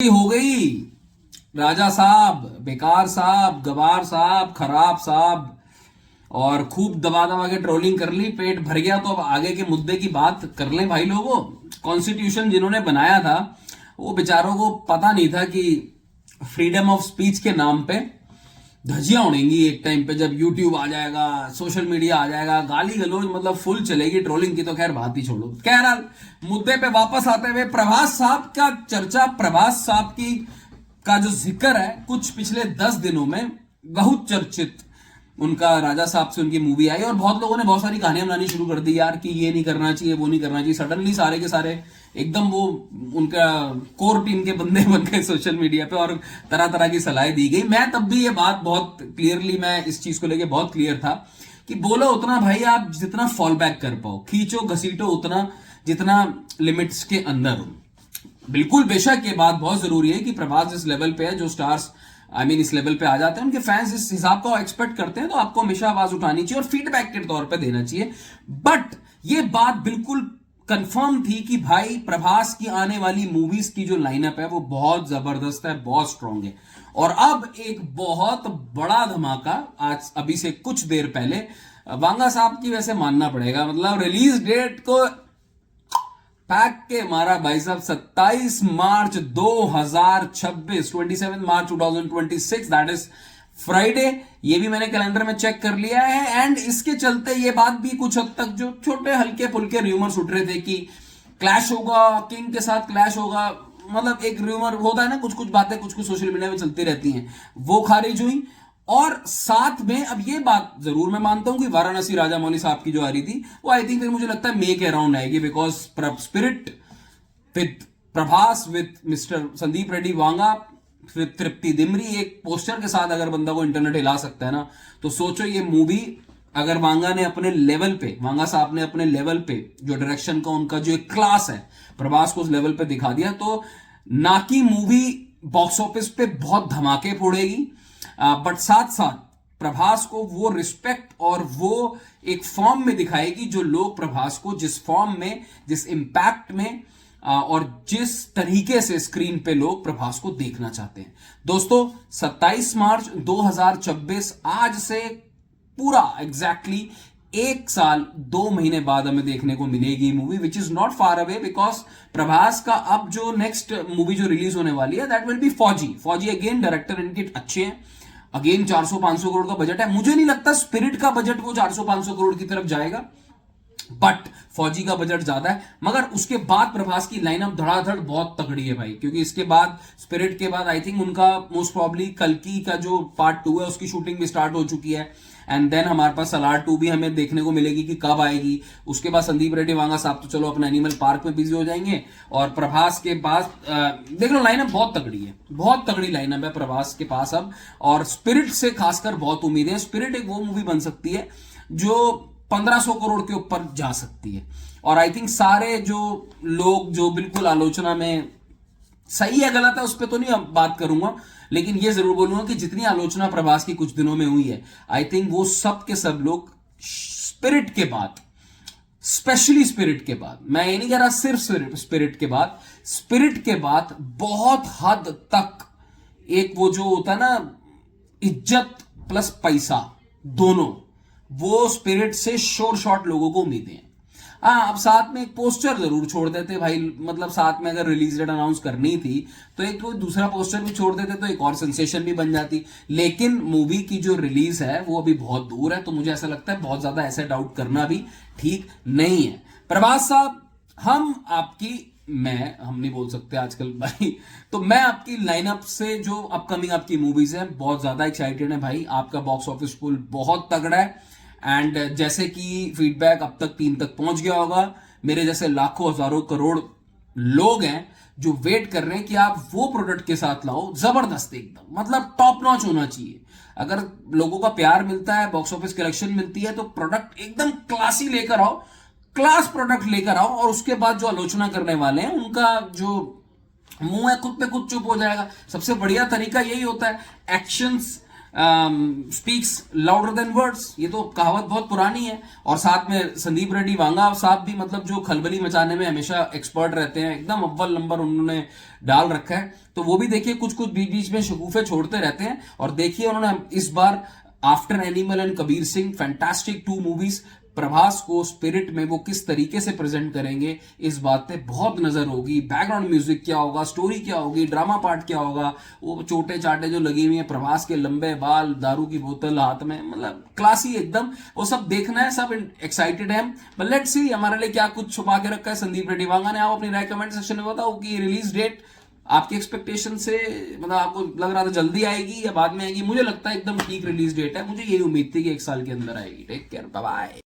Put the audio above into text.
हो गई। राजा साहब, बेकार साहब, गवार साहब, खराब साहब, और खूब दबा दबा के ट्रोलिंग कर ली, पेट भर गया। तो अब आगे के मुद्दे की बात कर लें भाई लोगों। कॉन्स्टिट्यूशन जिन्होंने बनाया था वो बेचारों को पता नहीं था कि फ्रीडम ऑफ स्पीच के नाम पे धज्जियां उड़ेंगी एक टाइम पे, जब यूट्यूब आ जाएगा, सोशल मीडिया आ जाएगा, गाली गलौज मतलब फुल चलेगी। ट्रोलिंग की तो खैर बात ही छोड़ो। खैर मुद्दे पे वापस आते हुए, प्रभास साहब का चर्चा, प्रभास साहब की का जो जिक्र है कुछ पिछले 10 दिनों में बहुत चर्चित। उनका राजा साहब से उनकी मूवी आई और बहुत लोगों ने बहुत सारी कहानियां बनानी शुरू कर दी यार कि ये नहीं करना चाहिए, वो नहीं करना चाहिए। सडनली सारे के सारे एकदम वो उनका कोर टीम के बंदे बन गए सोशल मीडिया पे और तरह तरह की सलाहें दी गई। मैं तब भी ये बात बहुत क्लियरली, मैं इस चीज को लेके बहुत क्लियर था कि बोलो उतना भाई, आप जितना फॉल बैक कर पाओ, खींचो घसीटो उतना जितना लिमिट्स के अंदर हो। बिल्कुल बेशक ये बात बहुत जरूरी है कि प्रभास इस लेवल पे है, जो स्टार्स इस लेवल पे आ जाते हैं, उनके फैंस इस हिसाब का एक्सपेक्ट करते हैं, तो आपको हमेशा आवाज उठानी चाहिए और फीडबैक के तौर पे देना चाहिए। बट ये बात बिल्कुल कंफर्म थी कि भाई प्रभास की आने वाली मूवीज की जो लाइनअप है वो बहुत जबरदस्त है, बहुत स्ट्रांग है। और अब एक बहुत बड़ा धमाका आज, अभी से कुछ देर पहले वांगा साहब की वैसे मानना पड़ेगा, मतलब रिलीज डेट को पैक के मारा भाई साहब। 27 मार्च 2026, 27 मार्च 2026, दैट इज फ्राइडे। ये भी मैंने कैलेंडर में चेक कर लिया है। एंड इसके चलते ये बात भी कुछ हद तक, जो छोटे हल्के फुल्के र्यूमर्स उठ रहे थे कि क्लैश होगा, किंग के साथ क्लैश होगा, मतलब एक र्यूमर होता है ना, कुछ कुछ बातें कुछ कुछ सोशल मीडिया में चलती रहती हैं, वो खारिज हुई। और साथ में अब ये बात जरूर मैं मानता हूं कि वाराणसी राजा मौली साहब की जो आ रही थी वो आई थिंक, फिर मुझे लगता है मे के अराउंड आएगी, because Spirit with Prabhas, with mister Sandeep Reddy Vanga, with Tripti Dimri, एक पोस्टर के साथ अगर बंदा को इंटरनेट हिला सकता है ना, तो सोचो ये मूवी अगर वांगा ने अपने लेवल पे, वांगा साहब ने अपने लेवल पे जो डायरेक्शन का उनका जो एक क्लास है, प्रभास को उस लेवल पे दिखा दिया, तो ना की मूवी बॉक्स ऑफिस पे बहुत धमाके फोड़ेगी, बट साथ साथ प्रभास को वो रिस्पेक्ट और वो एक फॉर्म में दिखाएगी जो लोग प्रभास को जिस फॉर्म में, जिस इंपैक्ट में और जिस तरीके से स्क्रीन पे लोग प्रभास को देखना चाहते हैं। दोस्तों 27 मार्च 2026, आज से पूरा एग्जैक्टली 1 साल 2 महीने बाद हमें देखने को मिलेगी movie, which is not far away, because Prabhas का अब जो नेक्स्ट मूवी जो रिलीज होने वाली है दैट विल बी फौजी। फौजी अगेन डायरेक्टर इनके अच्छे हैं, अगेन 400-500 करोड़ का बजट है। मुझे नहीं लगता स्पिरिट का बजट वो 400-500 करोड़ की तरफ जाएगा, बट फौजी का बजट ज्यादा है। मगर उसके बाद प्रभास की लाइनअप धड़ाधड़ बहुत तगड़ी है भाई, क्योंकि इसके बाद स्पिरिट के बाद आई थिंक उनका मोस्ट प्रॉब्ली कल्कि का जो पार्ट 2 है उसकी शूटिंग भी स्टार्ट हो चुकी है। एंड देन हमारे पास सलार 2 भी हमें देखने को मिलेगी कि कब आएगी। उसके बाद संदीप रेड्डी वांगा साहब तो चलो अपना एनिमल पार्क में बिजी हो जाएंगे, और प्रभास के पास देख लो लाइनअप बहुत तगड़ी है, बहुत तगड़ी लाइनअप है प्रभास के पास अब। और स्पिरिट से खासकर बहुत उम्मीदें हैं। स्पिरिट एक वो मूवी बन सकती है जो 1500 करोड़ के ऊपर जा सकती है। और आई थिंक सारे जो लोग जो बिल्कुल आलोचना में, सही है गलत है उस पर तो नहीं अब बात करूंगा, लेकिन ये जरूर बोलूंगा कि जितनी आलोचना प्रभास की कुछ दिनों में हुई है, आई थिंक वो सब के सब लोग स्पिरिट के बाद, स्पेशली स्पिरिट के बाद, मैं ये नहीं कह रहा सिर्फ स्पिरिट के बाद, स्पिरिट के बाद बहुत हद तक एक वो जो होता है ना, इज्जत प्लस पैसा दोनों, वो स्पिरिट से शोर शॉट लोगों को उम्मीदें हैं। हाँ, अब साथ में एक पोस्टर जरूर छोड़ देते भाई, मतलब साथ में अगर रिलीज डेट अनाउंस करनी थी तो एक कोई दूसरा पोस्टर भी छोड़ देते तो एक और सेंसेशन भी बन जाती। लेकिन मूवी की जो रिलीज है वो अभी बहुत दूर है, तो मुझे ऐसा लगता है बहुत ज्यादा ऐसे डाउट करना भी ठीक नहीं है। प्रभास साहब, हम नहीं बोल सकते आजकल भाई, तो मैं आपकी लाइनअप से जो अपकमिंग आपकी मूवीज है बहुत ज्यादा एक्साइटेड है भाई। आपका बॉक्स ऑफिस पुल बहुत तगड़ा है। एंड जैसे कि फीडबैक अब तक टीम तक पहुंच गया होगा, मेरे जैसे लाखों हजारों करोड़ लोग हैं जो वेट कर रहे हैं कि आप वो प्रोडक्ट के साथ लाओ, जबरदस्त एकदम, मतलब टॉप नॉच होना चाहिए। अगर लोगों का प्यार मिलता है, बॉक्स ऑफिस कलेक्शन मिलती है, तो प्रोडक्ट एकदम क्लासी लेकर आओ, क्लास प्रोडक्ट लेकर आओ, और उसके बाद जो आलोचना करने वाले हैं उनका जो मुंह है खुद पे खुद चुप हो जाएगा। सबसे बढ़िया तरीका यही होता है। Actions speaks louder than words, ये तो कहावत बहुत पुरानी है। और साथ में संदीप रेड्डी वांगा साहब भी मतलब जो खलबली मचाने में हमेशा एक्सपर्ट रहते हैं, एकदम अव्वल नंबर उन्होंने डाल रखा है। तो वो भी देखिए कुछ कुछ बीच बीच में शगुफे छोड़ते रहते हैं। और देखिए उन्होंने इस बार after Animal and Kabir Singh fantastic 2 movies, Prabhas को स्पिरिट में वो किस तरीके से प्रेजेंट करेंगे, इस बात पे बहुत नजर होगी। बैकग्राउंड म्यूजिक क्या होगा, स्टोरी क्या होगी, ड्रामा पार्ट क्या होगा, वो छोटे चाटे जो लगी हुई है, प्रभास के लंबे बाल, दारू की बोतल हाथ में, मतलब क्लासी एकदम, वो सब देखना है, सब एक्साइटेड है। बट लेट्स सी हमारे लिए क्या कुछ छुपा के रखा है संदीप रेड्डी वांगा ने। आप अपनी राय कमेंट सेक्शन में बताओ कि रिलीज डेट आपकी एक्सपेक्टेशन से, मतलब आपको लग रहा था जल्दी आएगी या बाद में आएगी? मुझे लगता है एकदम ठीक रिलीज डेट है, मुझे यही उम्मीद थी कि 1 साल के अंदर आएगी। Take care, bye bye.